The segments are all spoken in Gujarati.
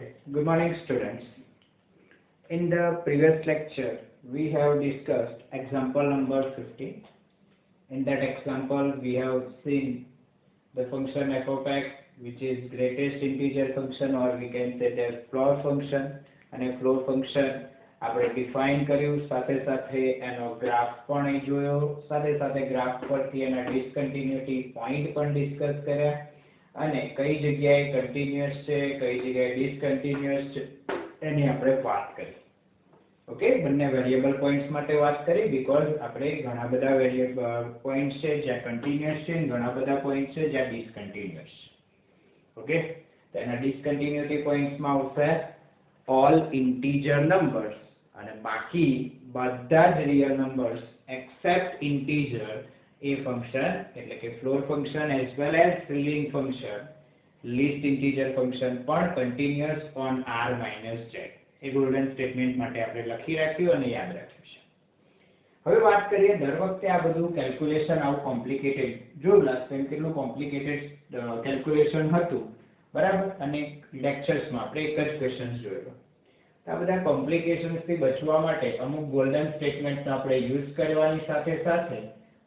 Okay. Good morning, students. In the previous lecture, we have discussed example number 15. In that example, we have seen the function f of x, which is greatest integer function, or we can say the floor function. અને floor function આપણે define કર્યું, સાથે સાથે એનો ગ્રાફ પણ અહીં જોયો, સાથે સાથે ગ્રાફ પરથી એના discontinuity point પણ discuss કર્યા, અને કઈ જગ્યાએ continuous છે, કઈ જગ્યાએ discontinuous છે, એની આપણે વાત કરી. ઓકે, બંને વેરિયેબલ પોઈન્ટ્સ માટે વાત કરી, બીકોઝ આપણે ઘણા બધા વેરિયેબલ પોઈન્ટ્સ છે જ્યાં કન્ટિન્યુઅસ છે, ઘણા બધા પોઈન્ટ્સ છે જ્યાં ડિસકન્ટિન્યુઅસ છે. ઓકે, તો એના ડિસકન્ટિન્યુટી પોઈન્ટ્સમાં આવશે ઓલ ઇન્ટીજર નંબર્સ, અને બાકી બધા જ રિયલ નંબર્સ એક્સેપ્ટ ઇન્ટીજર એ ફંક્શન એટલે કે floor function as well as ceiling function, least integer function પણ continuous on r minus z. એ ગોલ્ડન સ્ટેટમેન્ટ માટે આપણે લખી રાખ્યું અને યાદ રાખ્યું છે. હવે વાત કરીએ, દર વખતે આ બધું કેલ્ક્યુલેશન આવું કોમ્પ્લિકેટેડ જો લાસ્ટ ટાઈમ કેટલું કોમ્પ્લિકેટેડ કેલ્ક્યુલેશન હતું, બરાબર, અને લેક્ચર્સમાં આપણે એક જ ક્વેશ્ચન્સ જોયેલો. આ બધા કોમ્પ્લિકેશન્સથી બચવા માટે અમુક ગોલ્ડન સ્ટેટમેન્ટનો આપણે યુઝ કરવાની સાથે સાથે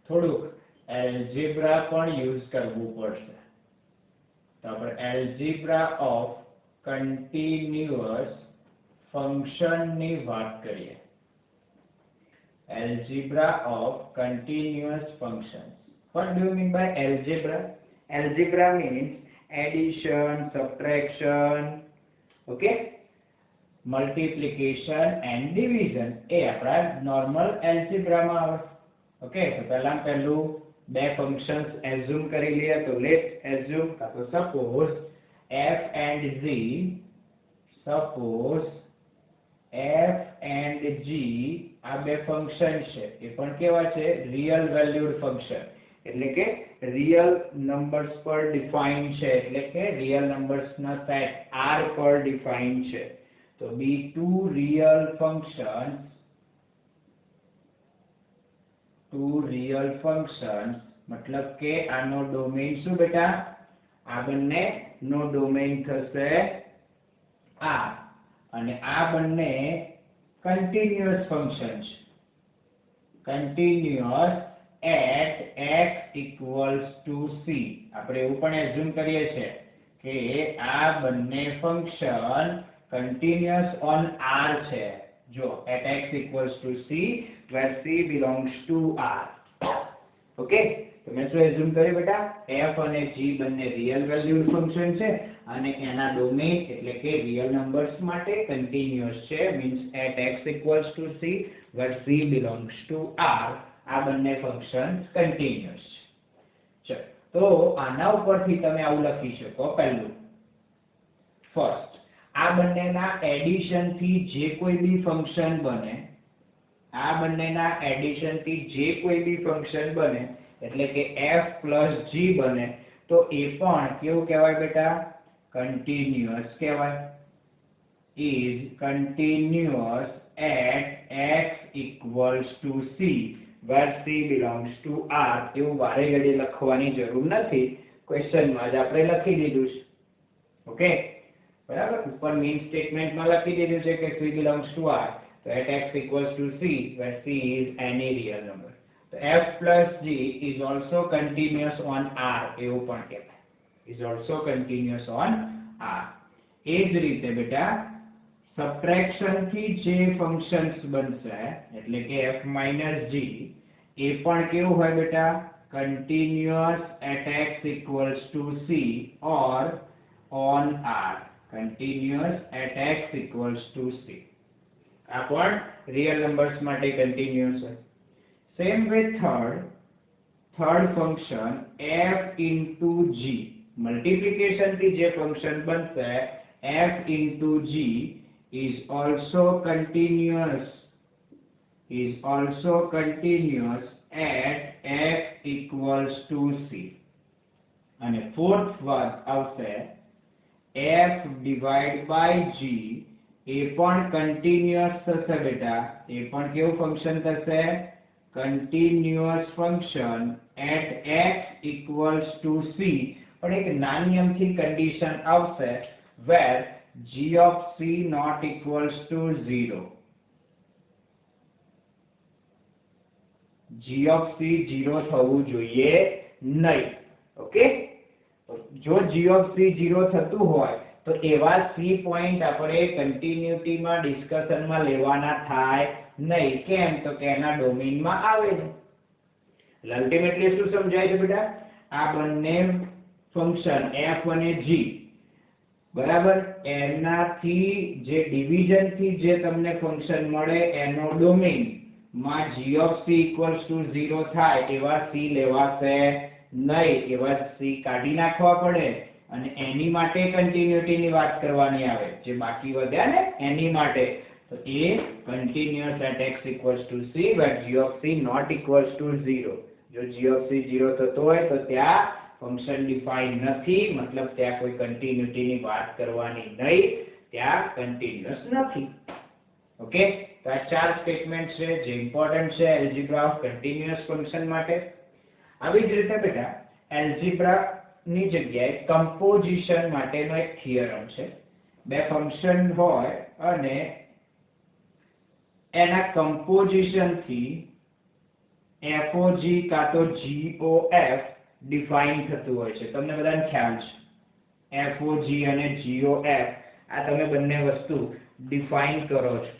થોડુંક એલ્જિબ્રા પણ યુઝ કરવું પડશે. તો આપણે એલ્જિબ્રા ઓફ કન્ટિન્યુઅસ ફંક્શનની વાત કરીએ. Algebra of continuous functions. What do you mean by algebra? Algebra means addition, subtraction, okay, multiplication and division. એ આપણા normal algebra માં આવે. Okay, તો પહેલું બે functions assume કરી લઈએ. તો let's assume કાં તો suppose f and g, suppose f and g આ બે ફંક્શન છે, એ પણ કેવા છે? રિયલ વેલ્યુડ ફંક્શન, એટલે કે રિયલ નંબર્સ પર ડિફાઇન છે, એટલે કે રિયલ નંબર્સ ના સેટ r પર ડિફાઇન છે. તો be two real functions મતલબ કે આનો ડોમેઇન શું બેટા? આ બંને નો ડોમેઇન થશે r, અને આ બંને continuous functions, continuous at x equals to c. આપણે એવું પણ assume કરીએ છીએ કે આ બંને ફંક્શન continuous on r છે. જો at x equals to c where c belongs to r. Okay, તો મેં શું assume કર્યું બેટા? f અને g બંને રિયલ વેલ્યુડ ફંક્શન છે, અને એના ડોમેઇન એટલે કે રિયલ નંબર્સ માટે કન્ટિન્યુઅસ છે, means at x equals to c where c belongs to r. આ બંને ફંક્શન્સ કન્ટિન્યુઅસ છે. તો આના ઉપરથી તમે આવું લખી શકો. પહેલું ફર્સ્ટ, આ બંનેના એડિશન થી જે કોઈ બી ફંક્શન બને, આ બંનેના એડિશન થી જે કોઈ બી ફંક્શન બને એટલે કે f plus g બને, તો એ પણ કેવું કહેવાય બેટા? continuous કહેવાય. is continuous at x equals to c where c belongs to r. એવું વારે ઘડી લખવાની જરૂર નથી, ક્વેશ્ચનમાં જ આપણે લખી દીધું છે. ઓકે, બરાબર. ઉપર મેઇન સ્ટેટમેન્ટમાં લખી દીધું છે કે c belongs to r, તો at x equals to c where c is any real number. તો f plus g is also continuous on r. એવું પણ કહેવાય, is also continuous on r. એ જ રીતે બેટા સબટ્રેક્શન થી જે ફંક્શન્સ બનશે એટલે કે f minus g, એ પણ કેવું હોય બેટા? continuous at x equals to c or on r. continuous at x equals to c. આ પણ રિયલ નંબર્સ માટે કન્ટિન્યુઅસ હોય. Same with third function f into g. Multiplication થી જે ફંક્શન બનશે f into g is also continuous at x equals to c. અને ફોર્થ વાત આવશે f divided by g. એ પણ કન્ટિન્યુઅસ થશે બેટા. એ પણ કેવું ફંક્શન થશે? continuous function at x equals to c. પણ એક નાની અમથી કન્ડિશન આવશે where g of c not equals to 0. g of c 0 થવું જોઈએ નહીં. ઓકે, જો g of c 0 થતું હોય તો એવા c પોઈન્ટ આપણે કન્ટિન્યુટીમાં ડિસ્કશનમાં લેવાના થાય નહીં. કેમ? તો કે એના ડોમેઇનમાં આવે છે. અલ્ટિમેટલી શું સમજાય છે બેટા? આ બંને ફંક્શન f અને g બરાબર, એનાથી જે ડિવિઝન થી જે તમને ફંક્શન મળે એનો ડોમેઇન માં g of c equals to 0 થાય એવા c લેવાશે નહીં. એવા c કાઢી નાખવા પડે અને એની માટે કન્ટિન્યુટીની વાત કરવાની આવે. જે બાકી વધ્યા ને એની માટે, તો એ continuous at x equals to c where g of c not equals to 0. જો g of c 0 થતો હોય તો ત્યાં ફંક્શન ડિફાઇન નથી, મતલબ ત્યાં કોઈ કન્ટિન્યુટીની વાત કરવાની નહીં, ત્યાં કન્ટિન્યુઅસ નથી. ઓકે, તો આ ચાર સ્ટેટમેન્ટ છે જે ઇમ્પોર્ટન્ટ છે એલ્જીબ્રા ઓફ કન્ટિન્યુઅસ ફંક્શન માટે. આવી જ રીતે બેટા એલ્જીબ્રા ની જગ્યાએ કમ્પોઝિશન માટેનો એક થિયરમ છે. બે ફંક્શન હોય અને એના કમ્પોઝિશન થી FOG કા તો GOF ડિફાઇન થતું હોય છે. તમને બધાને ખ્યાલ છે FOG અને GOF આ તમે બંને વસ્તુ ડિફાઇન કરો છો.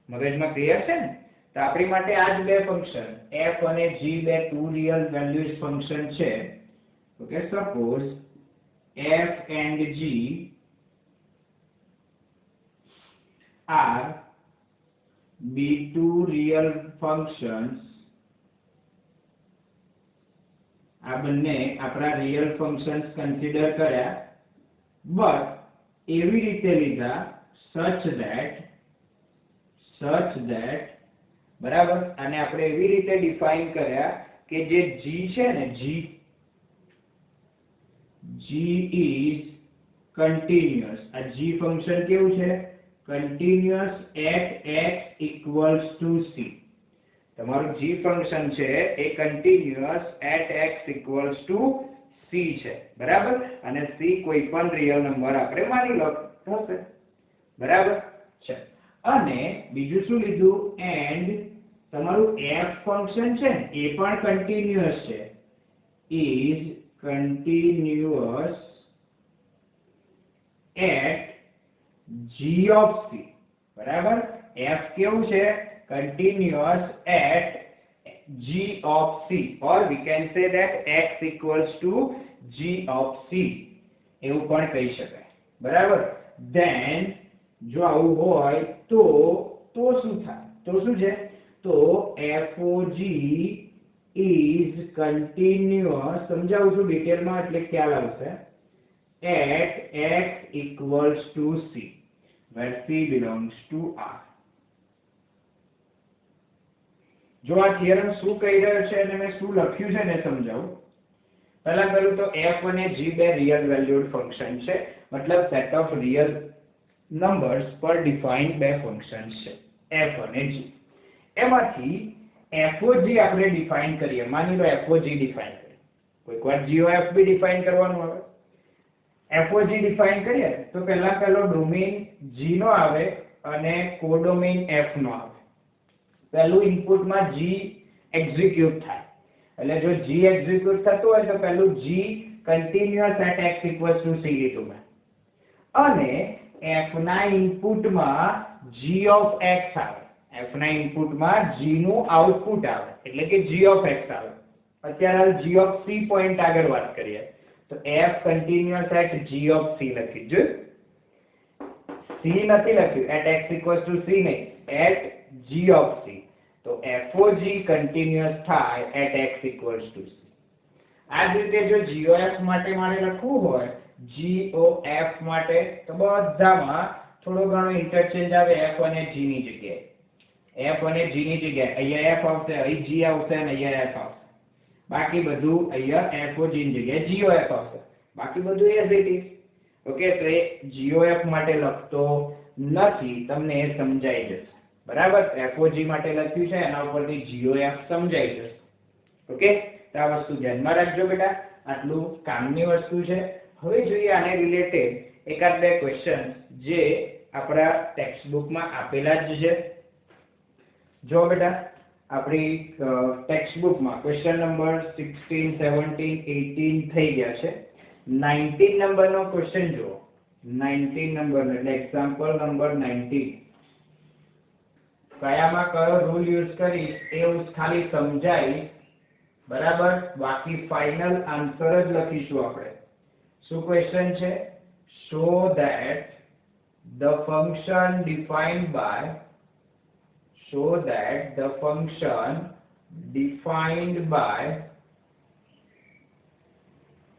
મગજમાં ક્લિયર છે ને? તો આપણી માટે આ જ બે ફંક્શન f અને g બે ટુ રિયલ વેલ્યુઝ ફંક્શન છે. Okay, suppose f and g are be two real functions. આ બંને આપણા રિયલ ફંક્શન્સ કન્સિડર કર્યા, બટ એવી રીતે લીધા such that બરાબર, અને આપણે એવી રીતે ડિફાઇન કર્યા કે જે g છે ને g is continuous. આ g ફંક્શન કેવું છે? continuous at x equals to c. તમારું g ફંક્શન છે એ continuous at x equals to c છે, બરાબર, અને c કોઈ પણ રિયલ નંબર આપણે માની લો થશે, બરાબર છે. અને બીજું શું લીધું? એન્ડ તમારું f ફંક્શન છે ને એ પણ કન્ટિન્યુઅસ છે, is continuous at g of c. બરાબર, f કેવું છે? continuous at g of c, or we can say that x equals to g of c એવું પણ કહી શકાય, બરાબર. then જો આવું હોય તો શું થાય? તો શું છે? તો FOG is continuous, સમજાવું છું ડિટેલમાં એટલે ખ્યાલ આવશે, at x equals to c where c belongs to r. જો આ થિયરમ શું કહી રહ્યો છે અને મેં શું લખ્યું છે ને સમજાવું. પહેલું તો f અને g બે રિયલ વેલ્યુડ ફંક્શન છે, મતલબ સેટ ઓફ રિયલ નંબર્સ પર ડિફાઇન્ડ બે ફંક્શન્સ છે f અને g. એમાંથી FOG આપણે ડિફાઇન કરીએ. માની લો FOG ડિફાઇન કરીએ, કોઈકવાર GOF બી ડિફાઇન કરવાનું આવે. FOG ડિફાઇન કરીએ તો પહેલો ડોમેઇન g નો આવે અને કોડોમેઇન f નો આવે. પહેલું ઇનપુટમાં g એક્ઝિક્યુટ થાય, એટલે જો g એક્ઝિક્યુટ થતું હોય તો પહેલું g continuous at x equals to c લીધું મેં, અને f ના ઇનપુટમાં g of x આવે. f ના ઇનપુટમાં g નું આઉટપુટ આવે એટલે કે g of x આવે. અત્યારે g of c પોઈન્ટ આગળ વાત કરીએ તો f continuous at g of c લખી જો, c નથી લખ્યું, at x equals to c નહીં, at g of c. તો FOG continuous થાય at x equals to c. આ જ રીતે જો GOF માટે મારે લખવું હોય, GOF માટે તો બધામાં થોડો ઘણો ઇન્ટરચેન્જ આવે f અને g ની જગ્યાએ. f અને g ની જગ્યાએ અહીંયા f આવશે, અહીં g આવશે અને અહીંયા f આવશે. બાકી બધું અહીંયા FOG ની જગ્યાએ GOF આવશે. બાકી બધું as it is. ઓકે, તો એ GOF માટે લખતો નથી, તમને એ સમજાઈ જશે, બરાબર. FOG માટે લખ્યું છે એના ઉપરથી GOF સમજાઈ જશે. ઓકે, તો આ વસ્તુ ધ્યાનમાં રાખજો બેટા, આટલું કામની વસ્તુ છે. હવે જોઈએ આને રિલેટેડ એકાદ બે ક્વેશ્ચન જે આપણા ટેક્સ્ટ બુકમાં આપેલા જ છે. જો બેટા આપણી ટેક્સ્ટ બુકમાં ક્વેશ્ચન નંબર 16, 17, 18 થઈ ગયા છે. 19 નંબરનો ક્વેશ્ચન જુઓ. 19 નંબરનો એટલે એક્ઝામ્પલ નંબર 19. કયામાં કયો રૂલ યુઝ કરી એ હું ખાલી સમજાઈ, બરાબર. બાકી ફાઇનલ આન્સર જ લખીશું આપણે. શું ક્વેશ્ચન છે? Show that the function defined by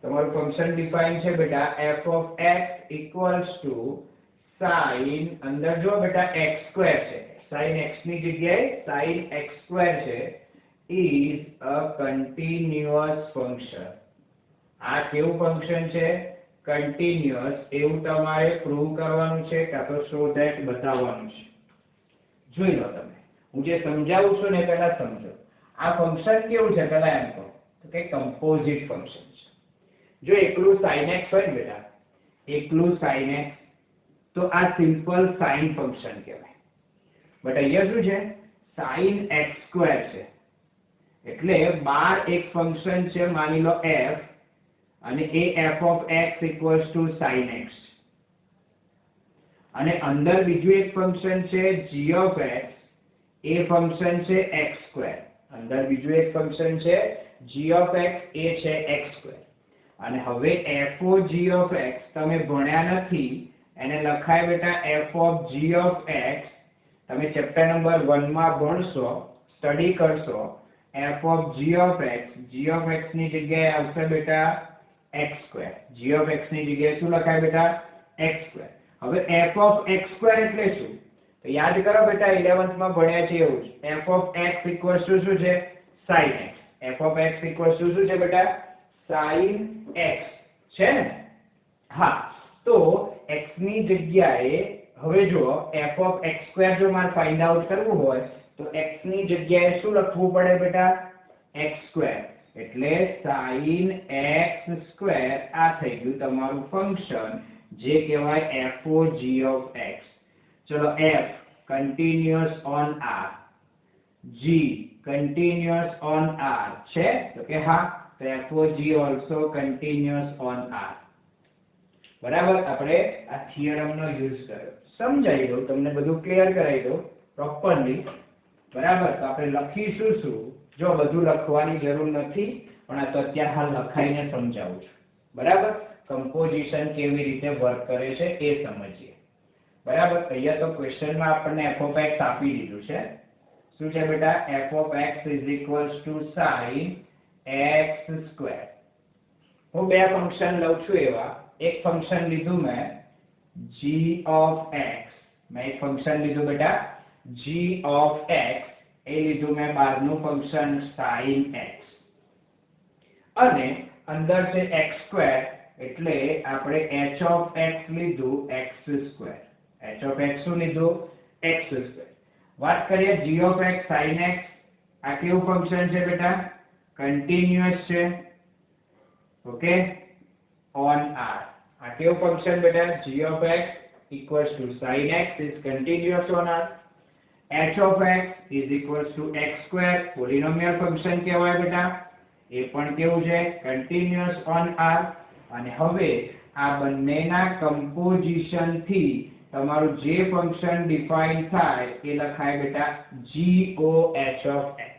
તમારું ફંક્શન ડિફાઇન છે બેટા f of x equals to sin, અંદર જો બેટા x square છે, sin x ની જગ્યાએ sin x square છે, is a continuous function. આ કેવું ફંક્શન છે? કન્ટિન્યુઅસ. એવું તમારે પ્રૂવ કરવાનું છે કાં તો શો ધેટ બતાવવાનું છે. જોઈ લો તમે, હું જે સમજાવું છું ને પહેલા સમજો. આ ફંક્શન કેવું છે પહેલા એમ કહો તો કે કમ્પોઝિટ ફંક્શન છે. જો એકલું sin x હોય બેટા, એકલું sin x, તો આ સિમ્પલ sin ફંક્શન કહેવાય. બટ અહીંયા શું છે? sin x સ્ક્વેર છે. એટલે બહાર એક ફંક્શન છે, માની લો f, અને એ f of x equals to sin x, અને અંદર બીજું એક ફંક્શન છે g of x, A function છે x સ્ક્વેર. અંદર બીજું એક ફંક્શન છે g of x, એ છે x સ્ક્વેર. અને હવે f of g of x તમે ભણ્યા નથી, એને લખાય બેટા f of g of x. તમે ચેપ્ટર નંબર 1 માં ભણશો, સ્ટડી કરશો. f of g of x ની જગ્યાએ આવશે બેટા x square. g of x ની જગ્યાએ શું લખાય બેટા? x square. હવે f of x સ્ક્વેર એટલે શું? તો યાદ કરો બેટા, 11th માં ભણ્યા છે એવું જ. f of x equals to શું છે? sin x. f of x equals to શું છે બેટા? sin x છે ને? હા, તો x ની જગ્યાએ હવે જો f of x સ્ક્વેર જો મારે ફાઇન્ડ આઉટ કરવું હોય તો x ની જગ્યાએ શું લખવું પડે બેટા? x square. એટલે sin x સ્ક્વેર આ થઈ ગયું તમારું ફંક્શન, જે કહેવાય f of g of x. ચલો, f continuous on r, g continuous on r છે તો કે હા, તો f of g also continuous on r. બરાબર. આપણે આ થિયરમ નો યુઝ કર્યો. સમજાઈ દઉં તમને, બધું ક્લિયર કરાવી દઉં પ્રોપરલી. બરાબર. તો આપણે લખીશું શું? જો બધું લખવાની જરૂર નથી, પણ આ તો અત્યારે હાલ લખાઈને સમજાવું છું. બરાબર. કમ્પોઝિશન કેવી રીતે વર્ક કરે છે એ સમજીએ. બરાબર. અહીંયા તો ક્વેશ્ચનમાં આપણને f of x આપી દીધું છે. શું છે બેટા? f of x is equals to sin x square. હું બે ફંક્શન લઉં છું એવા. એક ફંક્શન લીધું મેં g of x, મેં એક ફંક્શન લીધું બેટા g of x, એ લીધું મેં બહારનું ફંક્શન sin x, અને અંદર છે x સ્ક્વેર, એટલે આપણે h of x લીધું x square. h of x શું લીધું? x square. વાત કરીએ g of x sin x, આ કેવું ફંક્શન છે બેટા? કન્ટિન્યુઅસ છે. Okay, on r. આ કેવું ફંક્શન બેટા? g of x equals to sin x is continuous on r. h of x is equals to x square, પોલિનોમિયલ function કહેવાય બેટા. એ પણ કેવું છે? Continuous on r. અને હવે આ બંનેના કમ્પોઝિશન થી તમારું જે ફંક્શન ડિફાઇન થાય એ લખાય બેટા goh of x.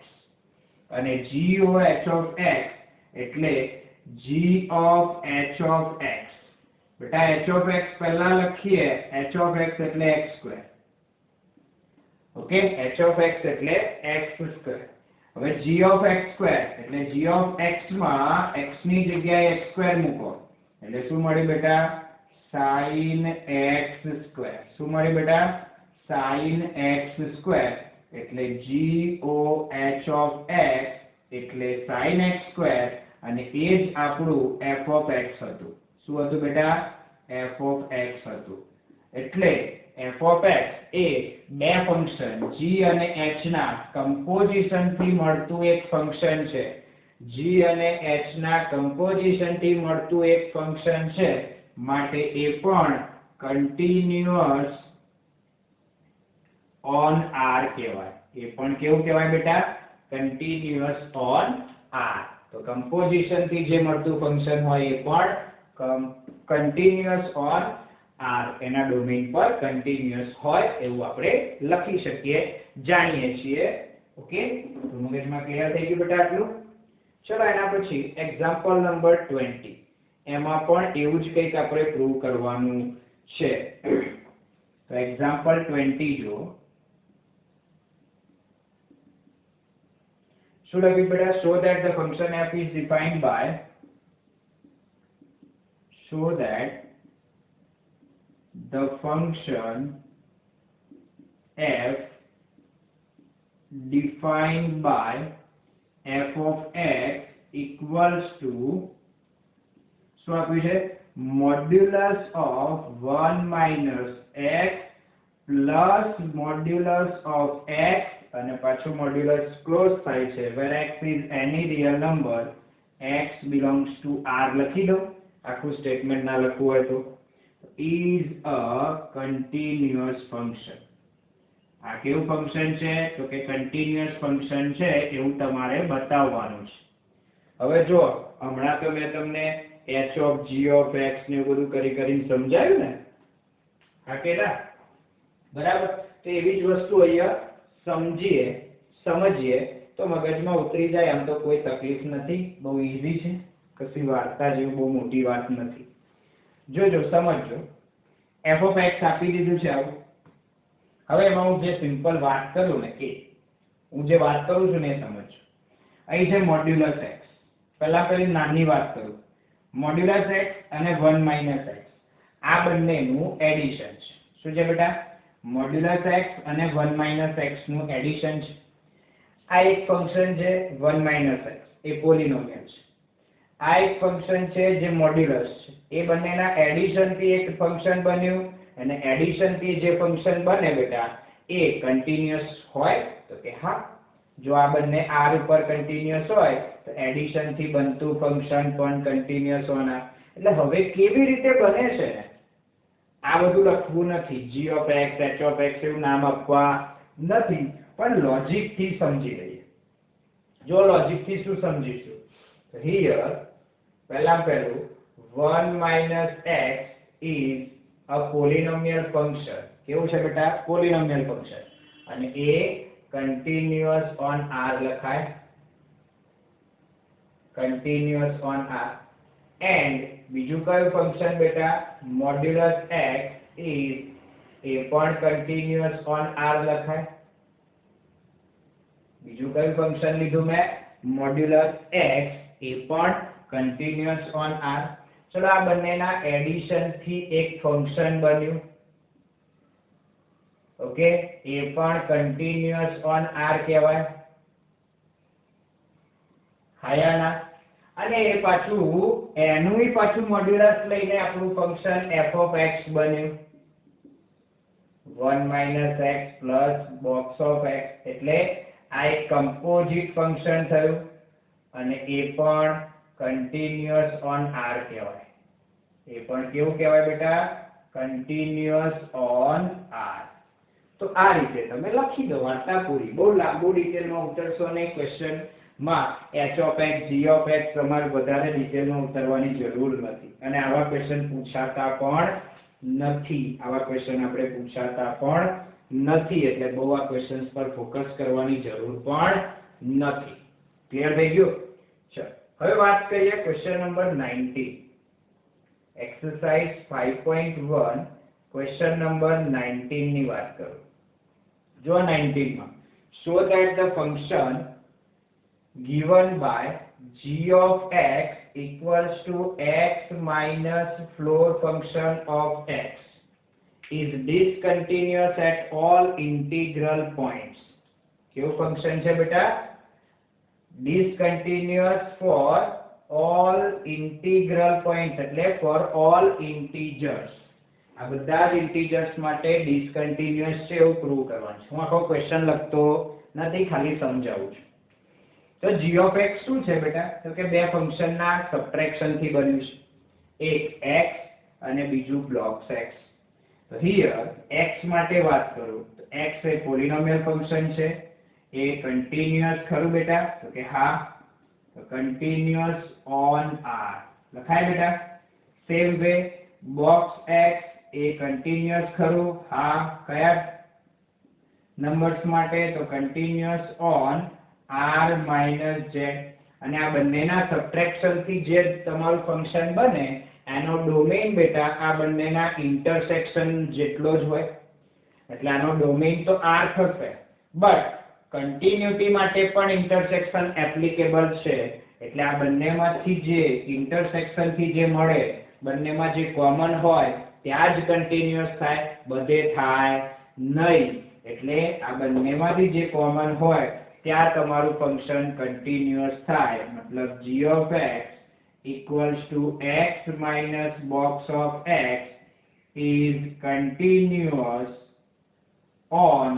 અને goh of x એટલે g of h of x. બેટા h of x પહેલા લખીએ, h of x એટલે x square. Okay, h of x એટલે x સ્ક્વેર. હવે g of x સ્ક્વેર એટલે g of x માં x ની જગ્યાએ x સ્ક્વેર મૂકો એટલે શું મળ્યું બેટા? sin x square. શું મળ્યું બેટા? sin x square. એટલે goh of x એટલે sin x સ્ક્વેર, અને એ જ આપણું f of x હતું. શું હતું બેટા? f of x હતું. એટલે f of x એ બે ફંક્શન g અને h ના કમ્પોઝિશન થી મળતું એક ફંક્શન છે. g અને h ના કમ્પોઝિશન થી મળતું એક ફંક્શન છે, માટે એ પણ કન્ટિન્યુઅસ ઓન આર કહેવાય. એ પણ કેવું કહેવાય બેટા? Continuous on R. તો કમ્પોઝિશન થી જે મળતું ફંક્શન હોય એ પણ કન્ટિન્યુઅસ ઓન આર, એના ડોમેઇન પર કન્ટિન્યુઅસ હોય એવું આપણે લખી શકીએ, જાણીએ છીએ. ઓકે, તો મગજમાં ક્લિયર થઈ ગયું બેટા આટલું? ચલો એના પછી એક્ઝામ્પલ નંબર 20. એમાં પણ એવું જ કંઈક આપણે પ્રૂવ કરવાનું છે. તો એક્ઝામ્પલ 20 જો. શું લખ્યું બેટા? So that the function f is defined by the function f defined by f of x equals to શું આપ્યું છે? Modulus of 1 minus x plus modulus of x અને પાછું મોડ્યુલસ ક્લોઝ થાય છે where x is any real number, x belongs to r લખી દો. આખું સ્ટેટમેન્ટ ના લખવું હોય તો is a continuous function. આ કેવું ફંક્શન છે? તો કે કન્ટિન્યુઅસ ફંક્શન છે એવું તમારે બતાવવાનું છે. હવે જો હમણાં તો મેં તમને h of g of x ને બધું કરીને સમજાવ્યું ને? હા કે ના? બરાબર. તો એવી જ વસ્તુ અહીંયા સમજીએ તો મગજમાં ઉતરી જાય. આમ તો કોઈ તકલીફ નથી, બહુ ઈઝી છે, કશી વાર્તા જેવું બહુ મોટી વાત નથી. જોજો, સમજજો. f of x આપી દીધું છે આવું. હવે એમાં હું જે સિમ્પલ વાત કરું ને કે હું જે વાત કરું છું ને એ સમજજો. અહીં છે મોડ્યુલસ x. પહેલા નાની વાત કરું. મોડ્યુલસ x અને 1 minus x આ બંનેનું એડિશન છે. શું છે બેટા? મોડ્યુલસ x અને 1 minus x નું એડિશન છે. આ એક ફંક્શન છે 1 minus x, એ પોલિનોમિયલ છે. આ એક ફંક્શન છે જે મોડ્યુલસ છે, એ બંનેના એડિશન થી એક ફંક્શન બન્યું. અને એડિશન થી જે ફંક્શન બને બેટા એ કન્ટિન્યુઅસ હોય? તો કે હા. જો આ બંને r ઉપર કન્ટિન્યુઅસ હોય તો એડિશન થી બનતું ફંક્શન પણ કન્ટિન્યુઅસ હોના. એટલે હવે કેવી રીતે બને છે આ બધું લખવું નથી. g of x, h of x એવું નામ આપવા નથી, પણ લોજિક થી સમજી લઈએ. જો લોજિક થી શું સમજીશું? હિયર પહેલું 1 minus x is a polynomial function. કેવું છે બેટા? પોલિનોમિયલ ફંક્શન. અને એ કન્ટિન્યુઅસ ઓન r લખાય. Continuous on r. એન્ડ બીજું કયું ફંક્શન બેટા? મોડ્યુલસ x is એ પણ કન્ટિન્યુઅસ ઓન r લખાય. બીજું કયું ફંક્શન લીધું મેં? મોડ્યુલસ x એ પણ કન્ટિન્યુઅસ ઓન r. ચલો આ બંનેના એડિશન થી એક ફંક્શન બન્યું. ઓકે, એ પણ કન્ટિન્યુઅસ ઓન r કહેવાય. હાયાના? અને એ પાછું એનું પાછું મોડ્યુલસ લઈને આપણું ફંક્શન f of x બન્યું. 1 minus x plus box of x. એટલે આ એક કમ્પોઝિટ ફંક્શન થયું અને એ પણ કન્ટિન્યુઅસ ઓન r કહેવાય. એ પણ કેવું કહેવાય બેટા? Continuous on r. તો આ રીતે તમે લખી દો, વાર્તા પૂરી. બહુ લાંબુ ડિટેલમાં ઉતરશો નહીં ક્વેશ્ચન માં. h of x, g of x તમારે વધારે ડિટેલમાં ઉતરવાની જરૂર નથી. અને આવા ક્વેશ્ચન પૂછાતા પણ નથી. આવા ક્વેશ્ચન આપણે પૂછાતા પણ નથી, એટલે બહુ આ ક્વેશ્ચન્સ પર ફોકસ કરવાની જરૂર પણ નથી. ક્લિયર થઈ ગયું? ચલો હવે વાત કરીએ question number 19. Exercise 5.1 question number 19 ની વાત કરું. જો 19 માં show that the function given by g of x equals to x minus floor function of x is discontinuous at all integral points. કેવું ફંક્શન છે બેટા? discontinuous for all integral points, એટલે for all integers. આ બધા જ ઇન્ટીજર્સ માટે ડિસકન્ટિન્યુઅસ છે એવું પ્રૂવ કરવાનું છે. હું આખો ક્વેશ્ચન લખતો નથી, ખાલી સમજાવું છું. તો g of x શું છે બેટા? તો કે બે ફંક્શનના સબટ્રેક્શન થી બન્યું છે. એક x અને બીજું બ્લોક્સ x. તો હિયર x માટે વાત કરું તો x એ પોલિનોમિયલ ફંક્શન છે, એ કન્ટિન્યુઅસ ખરું બેટા? તો કે હા. તો કન્ટિન્યુઅસ ઓન r લખાય બેટા? સેમ વે બોક્સ x એ કન્ટિન્યુઅસ ખરું? હા. કયા નંબર્સ માટે? તો કન્ટિન્યુઅસ ઓન r - z. અને આ બંનેના સબટ્રેક્શન થી જે તમારું ફંક્શન બને એનો ડોમેઇન બેટા આ બંનેના ઇન્ટરસેક્શન જેટલો જ હોય, એટલે આનો ડોમેઇન તો r થશે, બટ કન્ટિન્યુટી માટે પણ ઇન્ટરસેક્શન એપ્લિકેબલ છે. એટલે આ બંનેમાંથી જે ઇન્ટરસેક્શન થી જે મળે, બંનેમાં જે કોમન હોય ત્યાં જ કન્ટિન્યુઅસ થાય, બધે થાય નહીં. એટલે આ બંનેમાંથી જે કોમન હોય ત્યાં તમારું ફંક્શન કન્ટિન્યુઅસ થાય. મતલબ g of x equals to x minus box of x is continuous on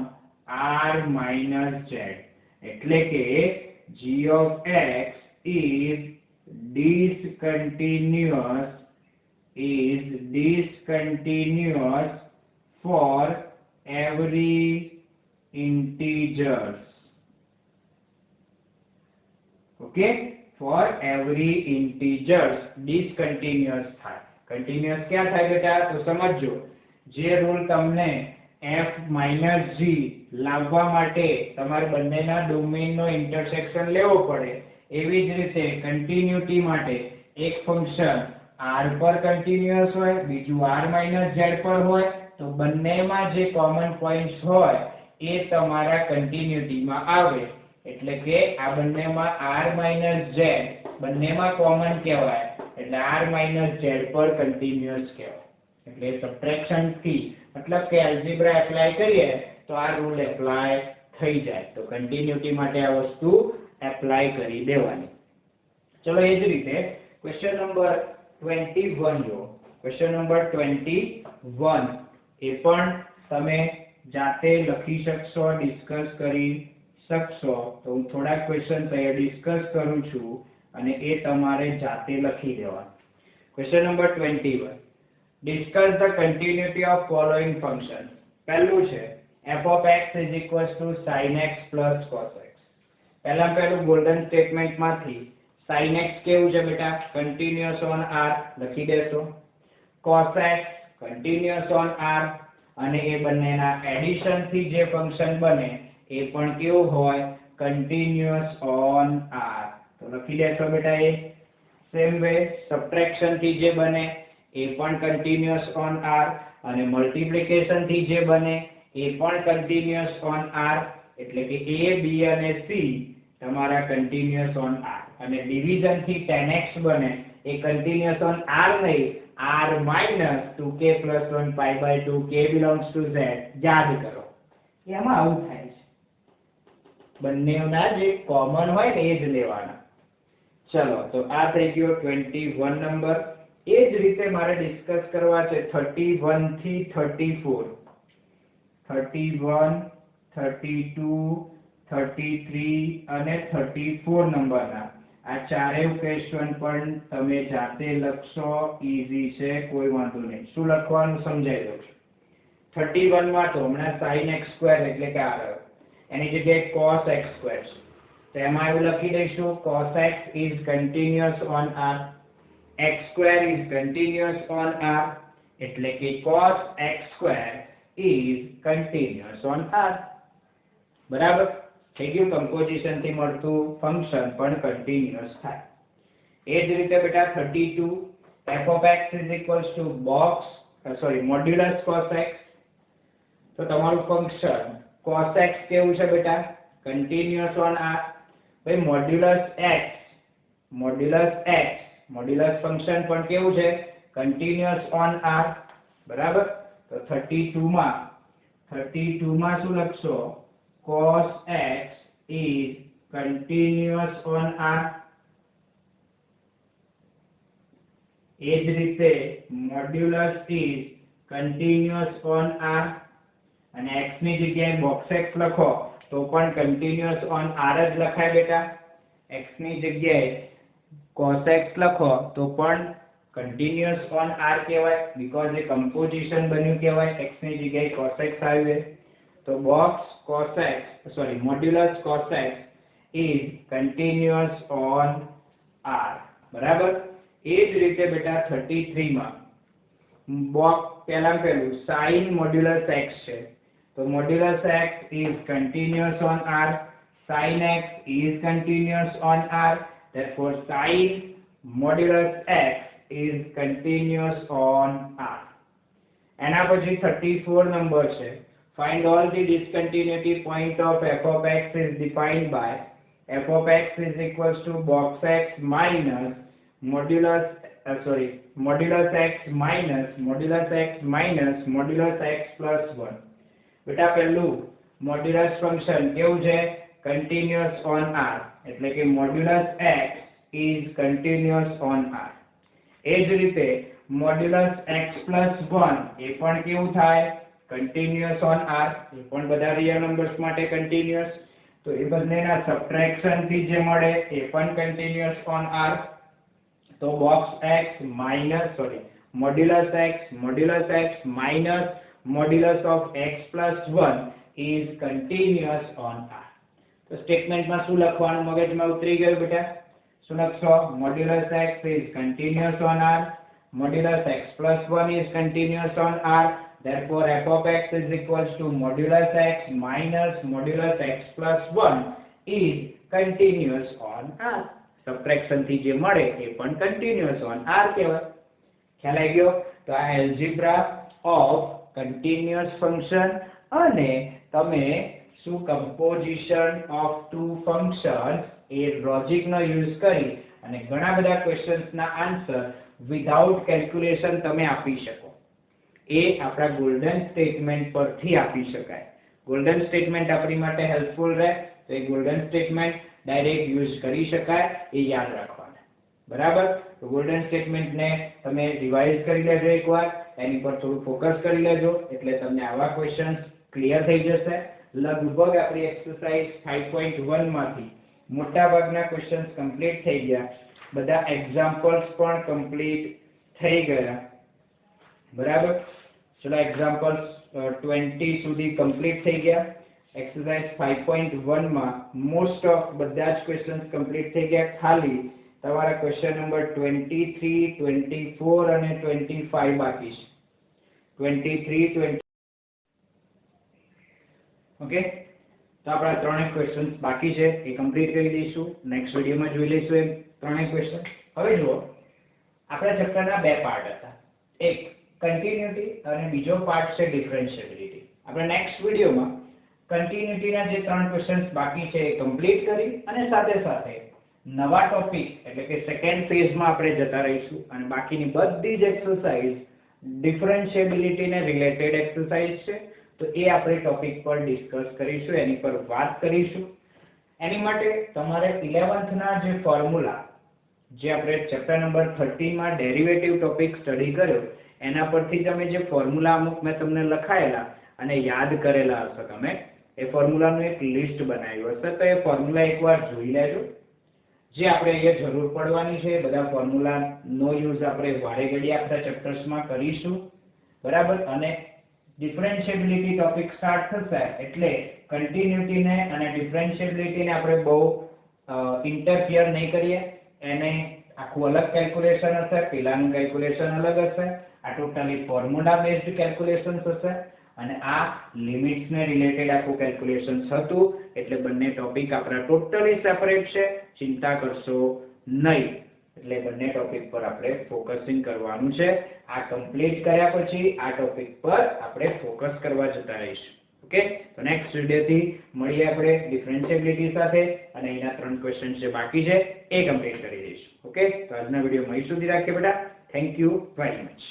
r minus z. એટલે કે g of x is discontinuous for every integers. Okay, for every integers discontinuous થાય. કન્ટિન્યુઅસ ક્યાં થાય બેટા? તો સમજો, જે રૂલ તમને f - g લાવવા માટે તમારે બંનેના ડોમેઇનનો ઇન્ટરસેક્શન લેવો પડે, એવી જ રીતે કન્ટિન્યુટી માટે એક ફંક્શન r પર કન્ટિન્યુઅસ હોય, બીજું r - z પર હોય, તો બંનેમાં જે કોમન પોઈન્ટ્સ હોય એ તમારા કન્ટિન્યુટીમાં આવે. એટલે કે આ બંનેમાં r - z બંનેમાં કોમન કહેવાય, એટલે r - z પર કન્ટિન્યુઅસ કહેવાય. એટલે સબટ્રેક્શન થી મતલબ કે એલ્જિબ્રા એપ્લાય કરીએ તો આ રૂલ એપ્લાય થઈ જાય. તો કન્ટિન્યુટી માટે આ વસ્તુ એપ્લાય કરી દેવાની. ચલો એ જ રીતે ક્વેશ્ચન નંબર 21 જો. ક્વેશ્ચન નંબર 21 એ પણ તમે જાતે લખી શકશો, ડિસ્કસ કરી શકશો. તો હું થોડા ક્વેશ્ચન અહીંયા ડિસ્કસ કરું છું અને એ તમારે જાતે લખી દેવા. Question number 21, discuss the continuity of following function. પહેલું છે f of x is equals to sin x plus cos x. પહેલું ગોલ્ડન સ્ટેટમેન્ટમાંથી sin x કેવું છે બેટા? કન્ટિન્યુઅસ ઓન r લખી દેશો. cos x continuous on r, અને એ બંનેના એડિશન થી જે ફંક્શન બને એ પણ કેવું હોય? Continuous on r. તો લખી દેશો બેટા એ. સેમ વે સબટ્રેક્શન થી જે બને એ પણ કન્ટિન્યુઅસ ઓન r, અને મલ્ટીપ્લિકેશન થી જે બને એ પણ કન્ટિન્યુઅસ ઓન r. એટલે કે a b અને c તમારા કન્ટિન્યુઅસ ઓન r. અને ડિવિઝન થી tan x બને એ કન્ટિન્યુઅસ ઓન r નહીં, r minus 2k plus 1 pi by 2 k belongs to z. યાદ કરો, એમાં આવું થાય છે. બંનેના જે કોમન હોય ને એ જ લેવાના. ચલો, તો આ થઈ ગયો 21 નંબર. એ જ રીતે મારે ડિસ્કસ કરવા છે 31 થી 34. 31, 32, 33 અને 34 નંબરના આ ચારેય ક્વેશ્ચન પણ તમે જાતે લખશો. ઈઝી છે, કોઈ વાંધો નહીં. શું લખવાનું સમજાઈ દઉં છું. 31 માં તો હમણાં sin x² એટલે કે આ રહ્યો, એની જગ્યાએ cos x² છે. તો એમાં એવું લખી દઈશું cos x is continuous on r, x² is continuous on r. એટલે કે cos x² is continuous on r. બરાબર થઈ ગયું. કમ્પોઝિશન થી મળતું ફંક્શન પણ કન્ટિન્યુઅસ થાય. એ જ રીતે બેટા 32, f of x is equals to modulus cos x. તો તમારું ફંક્શન cos x કેવું છે બેટા? Continuous on r. ભાઈ મોડ્યુલસ ફંક્શન પણ કેવું છે? Continuous on r. બરાબર. તો 32 માં શું લખશો? cos x is continuous on r. એ જ રીતે modulus is continuous on r, અને x ની જગ્યાએ box x લખો તો પણ continuous on r જ લખાય બેટા. x ની જગ્યાએ cos x લખો તો પણ કન્ટિન્યુઅસ ઓન r કહેવાય બીકોઝ એ કમ્પોઝિશન બન્યું કહેવાય x ની જગ્યાએ cos x આવ્યું તો box cos x modulus cos x is continuous on r બરાબર એ જ રીતે બેટા 33 માં બોક્સ પહેલું sin મોડ્યુલસ x છે તો modulus x is continuous on r sin x is continuous on r therefore sin modulus x is continuous on r એના પછી 34 નંબર છે find all the discontinuity point of f of x is defined by f of x is equals to box x minus modulus x minus modulus x plus 1 બેટા પહેલું મોડ્યુલસ ફંક્શન કેવું છે continuous on r એટલે કે modulus x is continuous on r એ જ રીતે modulus x plus 1 એ પણ કેવું થાય continuous on r એ પણ બધા રિયલ નંબર્સ માટે continuous તો એ બંનેના સબટ્રેક્શન થી જે મળે એ પણ continuous on r તો box x minus modulus x minus modulus of x plus 1 is continuous on r તો સ્ટેટમેન્ટમાં શું લખવાનું મગજમાં ઉતરી ગયું બેટા શું લખશો modulus x is continuous on r modulus x plus 1 is continuous on r therefore f of x is equals to modulus x minus modulus x plus 1 is continuous on r subtraction થી જે મળે એ પણ continuous on r કહેવાય ખ્યાલ આવી ગયો તો આ એલ્જિબ્રા ઓફ કન્ટિન્યુઅસ ફંક્શન અને તમે શું કમ્પોઝિશન ઓફ ટુ ફંક્શન્સ એ લોજિક નો યુઝ કરી અને ઘણા બધા ક્વેશ્ચન્સ ના આન્સર વિધાઉટ કેલ્ક્યુલેશન તમે આપી શકો એ આપણા ગોલ્ડન સ્ટેટમેન્ટ પરથી આપી શકાય ગોલ્ડન સ્ટેટમેન્ટ આપણી માટે હેલ્પફુલ રહે તો એ ગોલ્ડન સ્ટેટમેન્ટ ડાયરેક્ટ યુઝ કરી શકાય એ યાદ રાખવાનું બરાબર તો ગોલ્ડન સ્ટેટમેન્ટ ને તમે રિવાઇઝ કરી લેજો એકવાર એની પર થોડું ફોકસ કરી લેજો એટલે તમને આવા ક્વેશ્ચન્સ ક્લિયર થઈ જશે લગભગ આપણી એક્સરસાઇઝ 5.1 માંથી મોટા ભાગના ક્વેશ્ચન્સ કમ્પ્લીટ થઈ ગયા બધા એક્ઝામ્પલ્સ પણ કમ્પ્લીટ થઈ ગયા બરાબર ચલો એક્ઝામ્પલ્સ 20 સુધી કમ્પ્લીટ થઈ ગયા એક્સરસાઇઝ 5.1 માં મોસ્ટ ઓફ બધા જ ક્વેશ્ચન્સ કમ્પ્લીટ થઈ ગયા ખાલી તમારા ક્વેશ્ચન નંબર 23 24 અને 25 બાકી છે 23 20 ઓકે તો આપણા ત્રણેય ક્વેશ્ચન્સ બાકી છે એ કમ્પ્લીટ કરી દઈશું નેક્સ્ટ વિડિયોમાં જોઈ લઈશું એ ત્રણેય ક્વેશ્ચન હવે જુઓ આપણા ચેપ્ટરના બે પાર્ટ હતા એક કન્ટિન્યુટી અને બીજો પાર્ટ છે ડિફરન્શિએબિલિટી આપણે નેક્સ્ટ વિડિયોમાં કન્ટિન્યુટીના જે ત્રણ ક્વેશ્ચન્સ બાકી છે એ કમ્પ્લીટ કરી અને સાથે સાથે નવા ટોપિક એટલે કે સેકન્ડ ફેઝમાં આપણે જતા રહીશું અને બાકીની બધી જ એક્સરસાઇઝ ડિફરન્શિએબિલિટી ને રિલેટેડ એક્સરસાઇઝ છે તો એ આપણે ટોપિક પર ડિસ્કસ કરીશું એની પર વાત કરીશું એની માટે તમારે 11th ના જે ફોર્મ્યુલા જે આપણે ચેપ્ટર નંબર 13 માં ડેરિવેટિવ ટોપિક સ્ટડી કર્યો એના પરથી તમે જે ફોર્મ્યુલા અમુક મેં તમને લખાયેલા અને યાદ કરેલા હશે તમે એ ફોર્મ્યુલાનું એક લિસ્ટ બનાવ્યું હશે તો એ ફોર્મ્યુલા એકવાર જોઈ લેજો જે આપણે અહીંયા જરૂર પડવાની છે બધા ફોર્મ્યુલાનો યુઝ આપણે વારે ઘડીએ આપણા ચેપ્ટર્સમાં કરીશું બરાબર અને ડિફરન્શિએબિલિટી ટોપિક સ્ટાર્ટ થશે એટલે કન્ટિન્યુટી ને અને ડિફરન્શિએબિલિટી ને આપણે બહુ ઇન્ટરફિયર નહીં કરીએ એને આખું અલગ કેલ્ક્યુલેશન હશે પેલાનું કેલ્ક્યુલેશન અલગ હશે આ ટોટલી ફોર્મ્યુલા બેઝડ કેલ્ક્યુલેશન્સ હશે અને આ લિમિટ્સ ને રિલેટેડ આખું કેલ્ક્યુલેશન્સ હતું એટલે બંને ટોપિક આપણા ટોટલી સેપરેટ છે ચિંતા કરશો નહીં એટલે બંને ટોપિક પર આપણે ફોકસિંગ કરવાનું છે આ કમ્પ્લીટ કર્યા પછી આ ટોપિક પર આપણે ફોકસ કરવા જતા રહીશું ઓકે તો નેક્સ્ટ વિડિયોથી મળીએ આપણે ડિફરન્શિએબિલિટી સાથે અને એના ત્રણ ક્વેશ્ચન જે બાકી છે એ કમ્પ્લીટ કરી દઈશું ઓકે તો આજના વિડિયોમાં અહીં સુધી રાખીએ બેટા થેન્ક યુ વેરી મચ